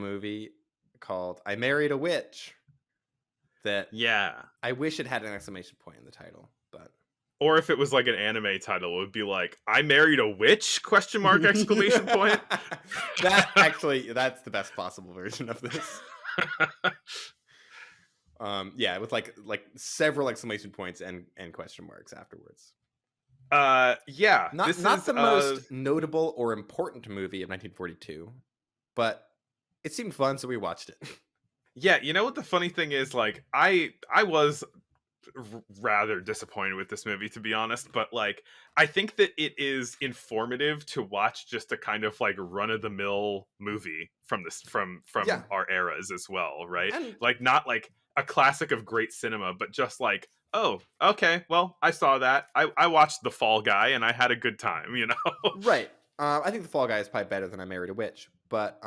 movie called I Married a Witch that Yeah. I wish it had an exclamation point in the title, but Or if it was like an anime title, it would be like "I married a witch?" question mark exclamation point. that actually that's the best possible version of this. Yeah, with like several exclamation points and question marks afterwards. Yeah. Not This not is the most notable or important movie of 1942, but it seemed fun, so we watched it. yeah, you know what the funny thing is, like I was rather disappointed with this movie, to be honest, but like I think that it is informative to watch just a kind of like run of the mill movie from this from Yeah, our eras as well, right? and Like not like a classic of great cinema, but just like, oh, okay, well, I saw that. I watched The Fall Guy and I had a good time, you know. right. I think The Fall Guy is probably better than I Married a Witch, but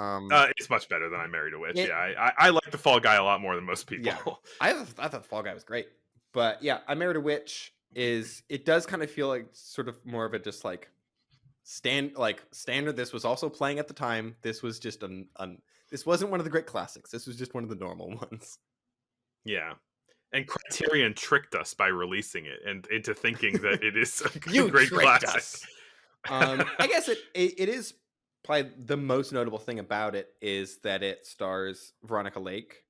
It's much better than I Married a Witch. Yeah, it I like The Fall Guy a lot more than most yeah, people. I thought Fall Guy was great, but yeah, I Married a Witch is it does kind of feel like sort of more of a just like standard. This was also playing at the time. This was just an this wasn't one of the great classics. This was just one of the normal ones. Yeah. And Criterion tricked us by releasing it and into thinking that it is a You great tricked classic. us. I guess it is probably the most notable thing about it is that it stars Veronica Lake,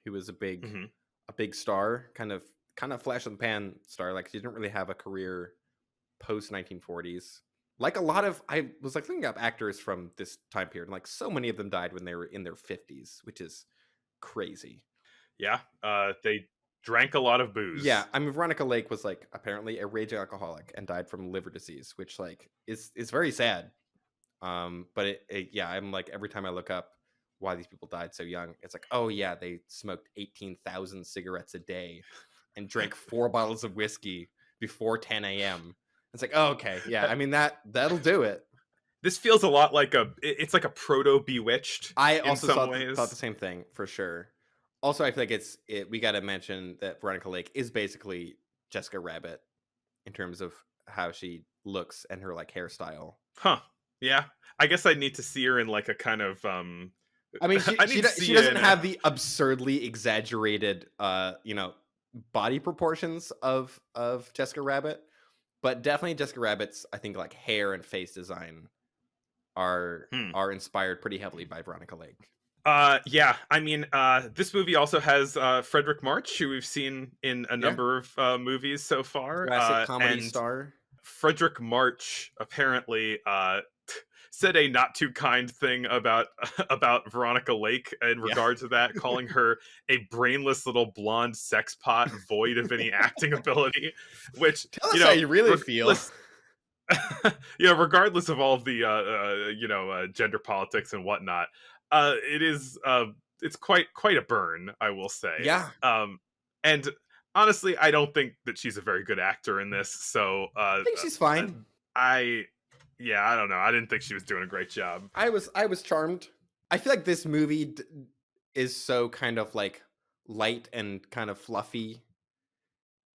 who was Mhm. a big star, kind of flash in the pan star. Like she didn't really have a career post 1940s. Like a lot of I was like thinking up actors from this time period, and like so many of them died when they were in their 50s, which is crazy. Yeah, they drank a lot of Yeah, booze. I mean Veronica Lake was like apparently a raging alcoholic and died from liver disease, which like is very sad. But yeah, I'm like every time I look up why these people died so young, it's like, oh yeah, they smoked 18,000 cigarettes a day and drank 4 bottles of whiskey before 10 a.m. It's like, oh, okay, yeah. Uh, I mean that'll do it. This feels a lot like it's like a proto Bewitched I in also some thought the ways. same thing for sure. Also, I feel like we got to mention that Veronica Lake is basically Jessica Rabbit in terms of how she looks and her like hairstyle. Huh. Yeah. I guess I need to see her in like a kind of I mean, I need to she see it doesn't in a have the absurdly exaggerated, body proportions of Jessica Rabbit, but definitely Jessica Rabbit's. I think like hair and face design hmm. are inspired pretty heavily by Veronica Lake. Yeah, I mean, this movie also has Frederick March, who we've seen in a Yeah, number of movies so far, classic comedy and star. Frederick March apparently said a not too kind thing about about Veronica Lake in Yeah, regard to that, calling her a brainless little blonde sex pot void of any acting ability. Which, tell you us how know, you really feel. regardless, regardless of all of the gender politics and whatnot, it is it's quite a burn, I will say. Yeah, And honestly, I don't think that she's a very good actor in this. So I think she's fine. I yeah, I don't know. I didn't think she was doing a great job. I was charmed. I feel like this movie is so kind of like light and kind of fluffy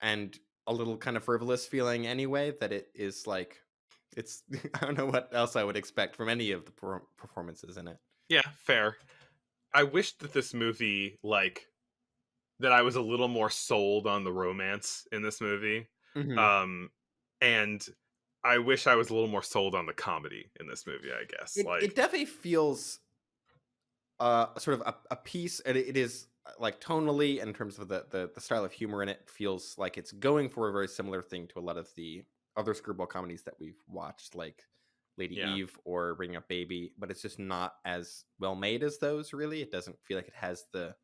and a little kind of frivolous feeling anyway that it is like it's I don't know what else I would expect from any of the performances in it. Yeah, fair. I wish that this movie like that I was a little more sold on the romance in this movie. Hmm. Um and I wish I was a little more sold on the comedy in this movie, I guess. It Like, definitely feels sort of a piece and it is like tonally in terms of the style of humor in it feels like it's going for a very similar thing to a lot of the other screwball comedies that we've watched like Lady yeah. Eve or Bringing Up Baby, but it's just not as well made as those really. It doesn't feel like it has the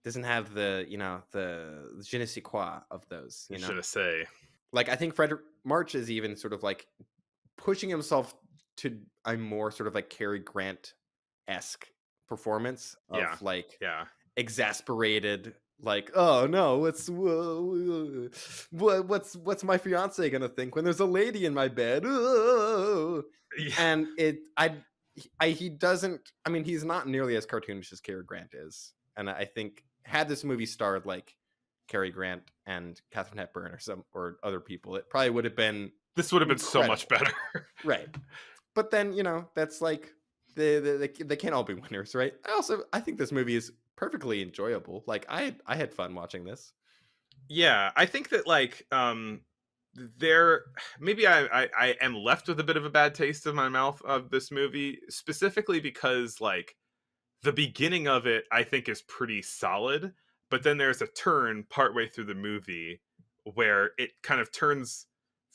doesn't have the the je ne sais quoi of those, Je ne sais. like I think Frederick March is even sort of like pushing himself to a more sort of like Cary Grant esque performance of Yeah. like Yeah. exasperated, like, oh no, what's my fiance gonna think when there's a lady in my bed? Oh. Yeah. And he doesn't. I mean, he's not nearly as cartoonish as Cary Grant is, and I think had this movie starred like Cary Grant and Katharine Hepburn or other people, it probably would have been This would have been so much incredible. better. Right. But then, that's like they can't all be winners, right? I think this movie is perfectly enjoyable. Like I had fun watching this. Yeah, I think that like there maybe I am left with a bit of a bad taste in my mouth of this movie, specifically because like the beginning of it I think is pretty solid, but then there's a turn partway through the movie where it kind of turns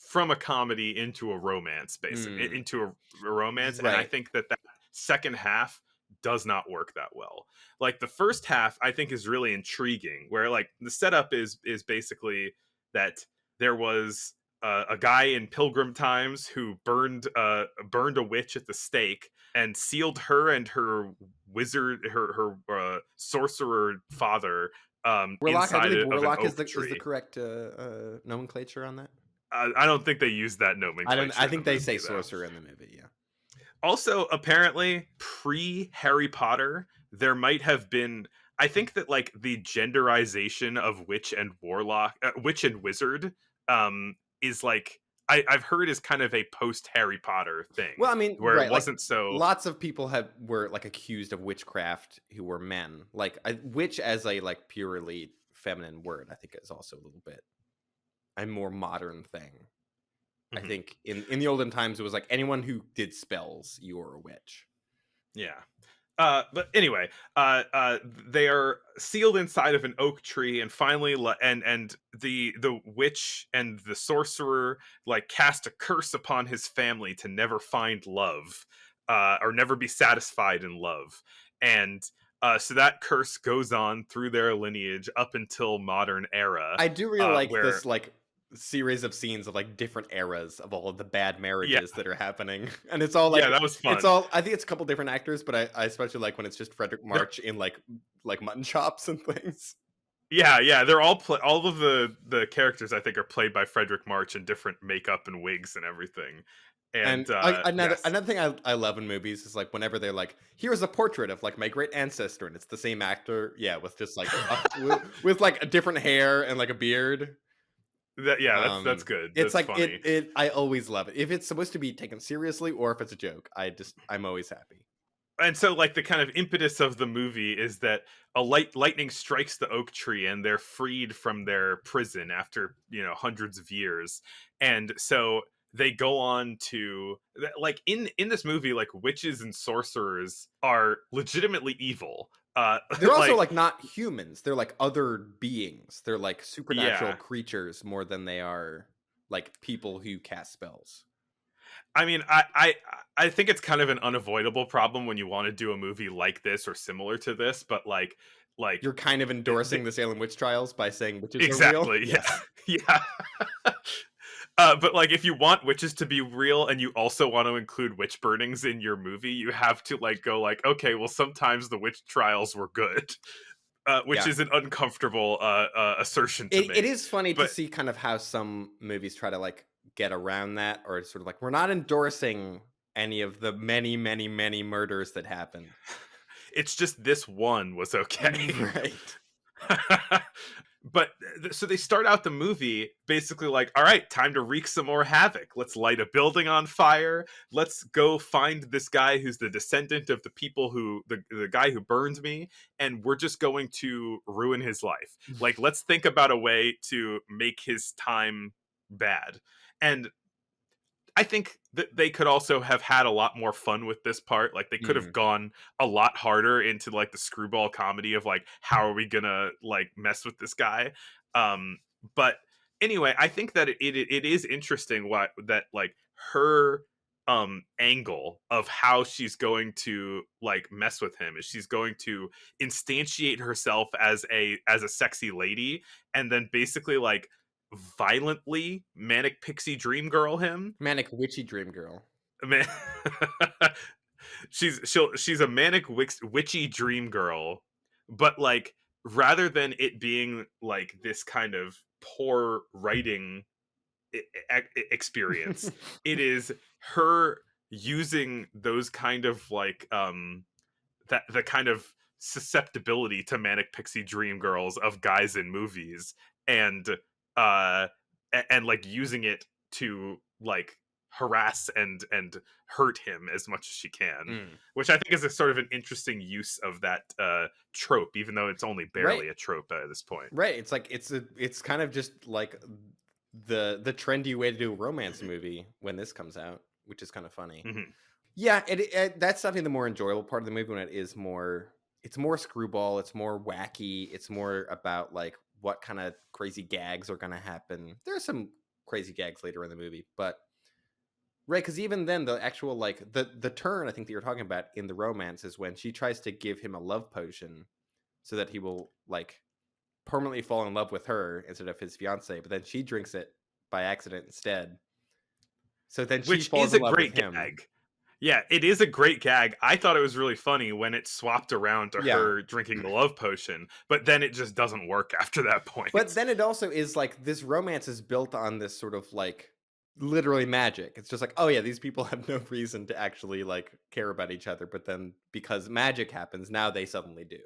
from a comedy into a romance, Mm, into a romance, and I right. think that that second half does not work that well. Like the first half I think is really intriguing, where like the setup is basically that there was a guy in pilgrim times who burned a witch at the stake and sealed her and her her sorcerer father Warlock, I inside believe of an warlock oak is the tree. correct nomenclature on that. I don't think they use that I don't. I nomenclature in the think they say movie though. sorcerer in the movie. Yeah. Also, apparently, pre Harry Potter, there might have been. I think that like the genderization of witch and warlock, witch and wizard, is like I've heard is kind of a post Harry Potter thing Well, I mean, where it right, like wasn't so. lots of people have were like accused of witchcraft who were men. Like witch as a like purely feminine word, I think is also a little bit a more modern thing. I Mhm. think in the olden times it was like anyone who did spells, you were a witch. Yeah. But anyway, they are sealed inside of an oak tree, and finally, and the witch and the sorcerer like cast a curse upon his family to never find love, or never be satisfied in love, and so that curse goes on through their lineage up until modern era, I do really like where this like series of scenes of like different eras of all of the bad yeah, marriages that are happening. And it's all like yeah, that was it's fun. all I think it's a couple different actors, but I especially like when it's just Frederick They're March in like mutton chops and things. Yeah, yeah, they're all of the characters I think are played by Frederick March in different makeup and wigs and everything. And And yes. another thing I love in movies is like whenever they're like, here's a portrait of like my great ancestor, and it's the same actor, yeah, with just like with like a different hair and like a beard. Yeah, that's good. It's That's like funny. it. I always love it if it's supposed to be taken seriously or if it's a joke. I'm always happy. And so like the kind of impetus of the movie is that a lightning strikes the oak tree and they're freed from their prison after, hundreds of years. And so they go on to like in this movie like witches and sorcerers are legitimately evil. They're also like like not humans. They're like other beings. They're like supernatural yeah. creatures more than they are like people who cast spells. I mean, I think it's kind of an unavoidable problem when you want to do a movie like this or similar to this, but like You're kind of the, endorsing the Salem witch trials by saying witches are real. exactly, Yeah. yeah, yeah. But like, if you want witches to be real and you also want to include witch burnings in your movie, you have to like go like, okay, well, sometimes the witch trials were good, which Yeah. is an uncomfortable assertion to It make. is funny to But see kind of how some movies try to like get around that, or it's sort of like we're not endorsing any of the many, many, many murders that happened. it's just this one was okay. Right. But so they start out the movie basically like, all right, time to wreak some more havoc. Let's light a building on fire. Let's go find this guy who's the descendant of the people who the guy who burned me, and we're just going to ruin his life. Like, let's think about a way to make his time bad. And I think that they could also have had a lot more fun with this part. Like they could have Mm. gone a lot harder into like the screwball comedy of like how are we gonna like mess with this guy. Um, but anyway, I think that it is interesting what that like her angle of how she's going to like mess with him is she's going to instantiate herself as a sexy lady and then basically like violently manic pixie dream girl him. Manic witchy dream girl. Man, she's a manic witchy dream girl, but like rather than it being like this kind of poor writing experience, it is her using those kind of like that the kind of susceptibility to manic pixie dream girls of guys in movies and uh and like using it to like harass and hurt him as much as she can, Mm. which I think is a sort of an interesting use of that trope, even though it's only barely Right. a trope at this point. Right. It's like it's kind of just like the trendy way to do a romance movie when this comes out, which is kind of funny. Mhm. Yeah, that's definitely the more enjoyable part of the movie when it is more. It's more screwball. It's more wacky. It's more about like what kind of crazy gags are going to happen. There are some crazy gags later in the movie, but right, because even then, the actual like the turn I think that you're talking about in the romance is when she tries to give him a love potion so that he will like permanently fall in love with her instead of his fiance, but then she drinks it by accident instead. So then she Which falls is in a love with great him. gag. Yeah, it is a great gag. I thought it was really funny when it swapped around to Yeah. her drinking the love potion, but then it just doesn't work after that point. But then it also is like this romance is built on this sort of like literally magic. It's just like, oh yeah, these people have no reason to actually like care about each other, but then because magic happens, now they suddenly do.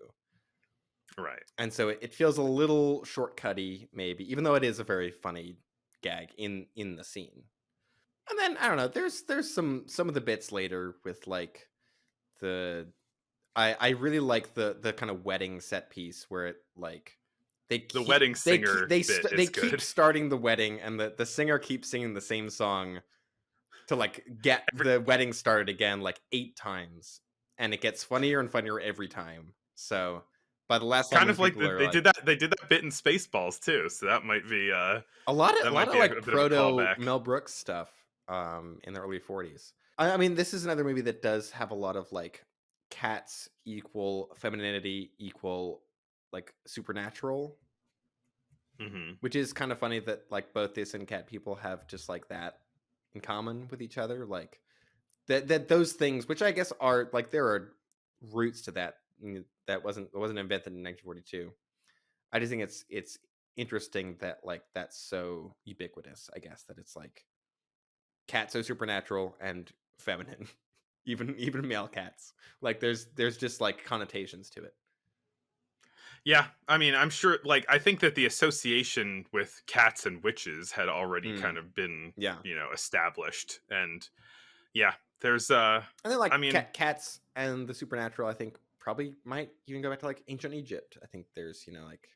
Right. And so it feels a little shortcutty, maybe, even though it is a very funny gag in the scene. And then I don't know, there's some of the bits later with like the I really like the kind of wedding set piece where it like The wedding singer they bit they is keep good. starting the wedding and the singer keeps singing the same song to like get the wedding started again like 8 times, and it gets funnier and funnier every time. So by the last Kind song, of like people are they like, did that bit in Spaceballs too, so that might be a lot that of might be a like bit of a proto callback. Mel Brooks stuff in the early 40s. I mean, this is another movie that does have a lot of like cats equal femininity equal like supernatural, Hmm. which is kind of funny that like both this and cat people have just like that in common with each other, like that those things, which I guess are like there are roots to that that wasn't invented in 1942. I just think it's interesting that like that's so ubiquitous, I guess, that it's like cat so supernatural and feminine. Even male cats, like there's just like connotations to it. Yeah, I mean, I'm sure. Like, I think that the association with cats and witches had already kind of been, Yeah, established, and yeah, there's and then like I mean, cats and the supernatural, I think probably might even go back to like ancient Egypt. I think there's like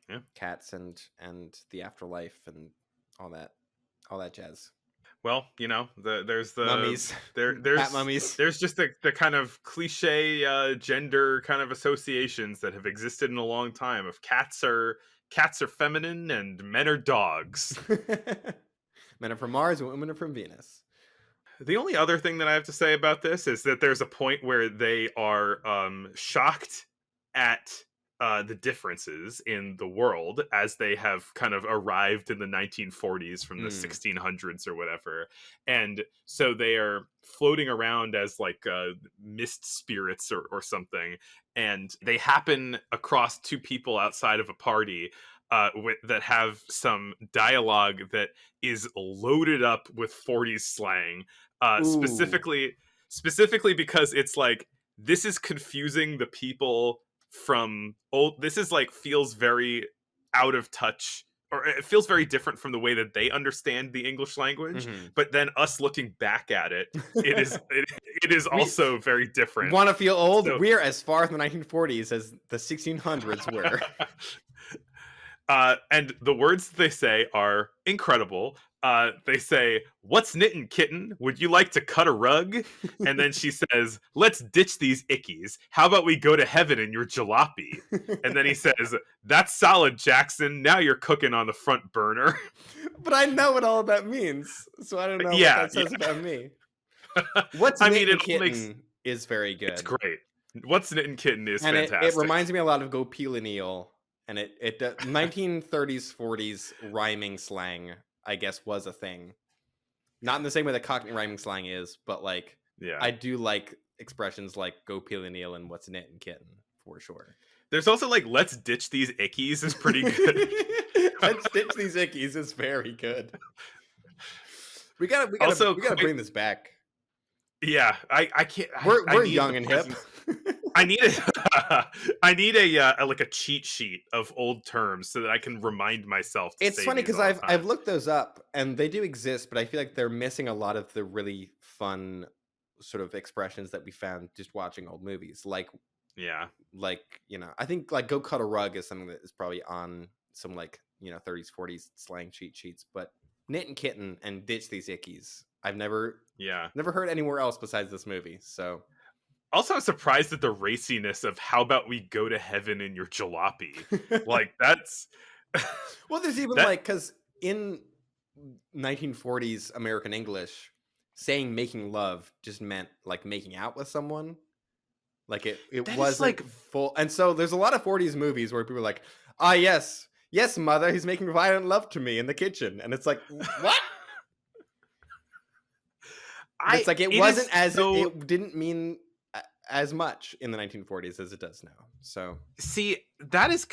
yeah. cats and the afterlife and all that jazz. Well, there's the Mummies, cat mummies. there's just the kind of cliche gender kind of associations that have existed in a long time of cats are feminine and men are dogs. Men are from Mars and women are from Venus. The only other thing that I have to say about this is that there's a point where they are shocked at the differences in the world as they have kind of arrived in the 1940s from the 1600s or whatever. And so they are floating around as like mist spirits or something. And they happen across 2 people outside of a party that have some dialogue that is loaded up with 40s slang, specifically because it's like, this is confusing the people from old. This is like feels very out of touch, or it feels very different from the way that they understand the English language. But then us looking back at it, it is also very different. Want to feel old? So, we're as far from the 1940s as the 1600s were. And the words they say are incredible. They say, "What's knitting, kitten? Would you like to cut a rug?" And then she says, "Let's ditch these ickies. How about we go to heaven in your jalopy?" And then he says, "That's solid, Jackson. Now you're cooking on the front burner." But I know what all of that means, so I don't know what that says about me. What's knitting, kitten is very good. It's great. What's knitting, kitten is and fantastic. It reminds me a lot of Go Peel and Eel, and it 1930s 40s rhyming slang, I guess, was a thing. Not in the same way that Cockney rhyming slang is, but like, yeah, I do like expressions like "go peel and eel" and "what's knitting, kitten" for sure. There's also like "let's ditch these ickies" is pretty good. Let's ditch these ickies is very good. We gotta bring this back. Yeah, I can't. We're young and hip. I need a I need like a cheat sheet of old terms so that I can remind myself to It's say funny these because all the I've time. looked those up and they do exist, but I feel like they're missing a lot of the really fun sort of expressions that we found just watching old movies. Yeah. I think like "go cut a rug" is something that is probably on some like 30s 40s slang cheat sheets, but "knit and kitten" and "ditch these ickies" I've Yeah. never heard anywhere else besides this movie. So Also, I'm surprised at the raciness of "how about we go to heaven in your jalopy?" Like that's well, there's even that like because in 1940s American English, saying "making love" just meant like making out with someone. Like it that is wasn't like full, and so there's a lot of 40s movies where people are like, "Ah, yes, yes, mother, he's making violent love to me in the kitchen," and it's like, what? But I it's like it it wasn't is as so it didn't mean as much in the 1940s as it does now. So see that is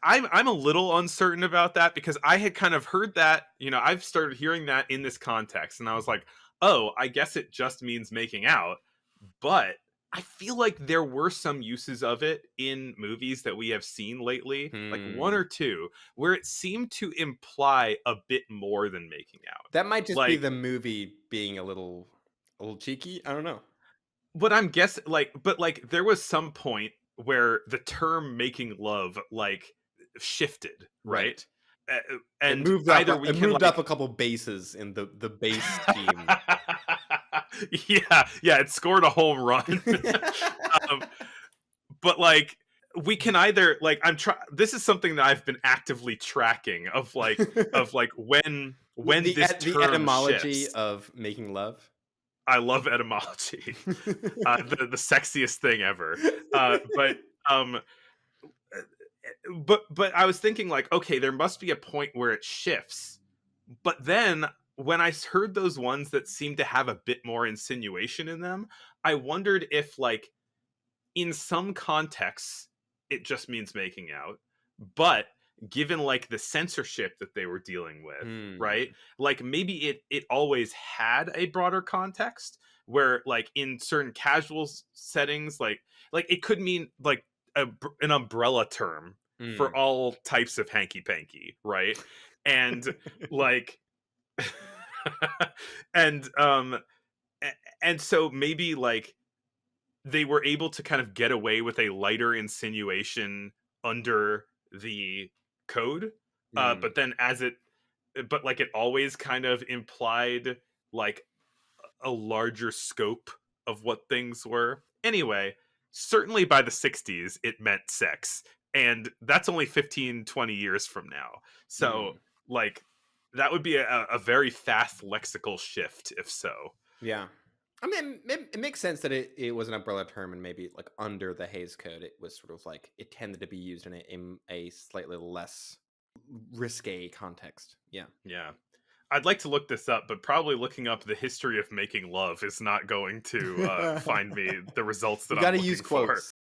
I'm a little uncertain about that because I had kind of heard that, I've started hearing that in this context and I was like, "Oh, I guess it just means making out." But I feel like there were some uses of it in movies that we have seen lately, like one hmm, or two, where it seemed to imply a bit more than making out. that might just be Like, the movie being a little cheeky. I don't know. but I'm guessing, like, there was some point where the term making love, like, shifted, right? Right. It And moved up. either we It can, moved up a like, couple bases in the base scheme. yeah, it scored a home run. um, but like we can either like I'm try this is something that I've been actively tracking of like when this The term etymology shifts. of making love. I love etymology. The sexiest thing ever. But um but I was thinking like, okay, there must be a point where it shifts. But then when I heard those ones that seem to have a bit more insinuation in them, I wondered if like in some contexts it just means making out, but given like the censorship that they were dealing with, right, Hmm. like maybe it always had a broader context where like in certain casual settings like it could mean like an umbrella term Hmm. for all types of hanky panky, right? And like and and so maybe like they were able to kind of get away with a lighter insinuation under the code, Hmm. but then but like it always kind of implied like a larger scope of what things were. Anyway, certainly by the 60s it meant sex, and that's only 15-20 years from now. So Hmm. like that would be a very fast lexical shift if so. Yeah. I mean, it makes sense that it was an umbrella term, and maybe like under the Hayes Code, it was sort of like it tended to be used in a slightly less risque context. Yeah. Yeah. I'd like to look this up, but probably looking up the history of making love is not going to You find me the results that got I'm to use looking for. quotes.